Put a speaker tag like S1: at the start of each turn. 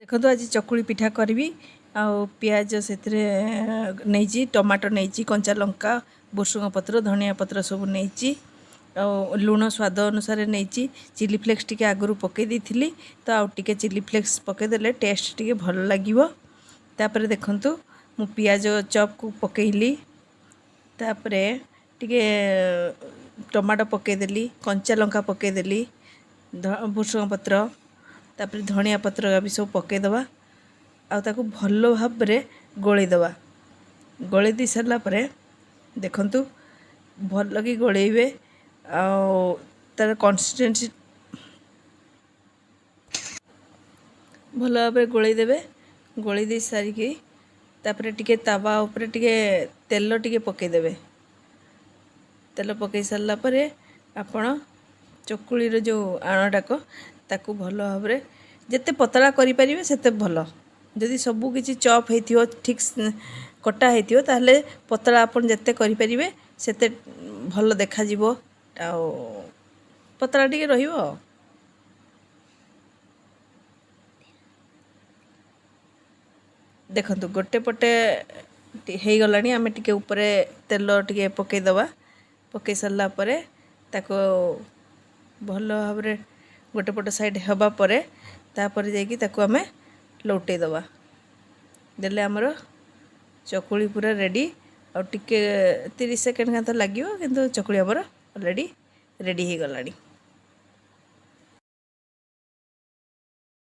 S1: देखो आज चकुली पिठा करी पियाज से नहीं टमाटो नहीं कंचा लंका भुसुंग पत्र धनिया पत्र सब नहीं लुण स्वाद अनुसार नहीं चिली फ्लेक्स टी आगु पकई थी तो आउ टे चिली फ्लेक्स पकईदे टेस्ट टी भल लगे। तापर देखंतु मु पियाज चॉप को पकईली तापर टे टमाटो पकईदेली कंचा लंका पकईदेली भुसुंग पत्र तापर धनिया पत्र भी सब पकईदबा आउ भल भाव गोलैदबा। गोलै दी सारा पर देखंतु भल कि गोलैबे तार कंसिस्टेंसी भल भाव गोलैदेवे। गोलै दी सारिकी तापर टिके तावा ऊपर टिके तेल टिके पकईदेवे। तेल पकई सारा पर आपण चकुली रो जो आणटाक ताकू भल भाव जिते पतला करें सेते भल। जदि सबू किसी चॉप हो ठीक कटा हो ताहले पतला आपन जिते करें सेते भल देखा जीवो पतला टिके रहिबो। देखंतु गोटे पटे हो गलानी आमे टिके ऊपर तेल टिके पकईदबा। पकई सारा पर ताको भल भाव गोटे पट साइड हवा पर तापर जाइकी ताको आमे लौटे दबा देले हमर चकुली पूरा रेडी। और टिके 30 सेकेंड का तो लगे किंतु चकुली हमर ऑलरेडी रेडी हो गलानी।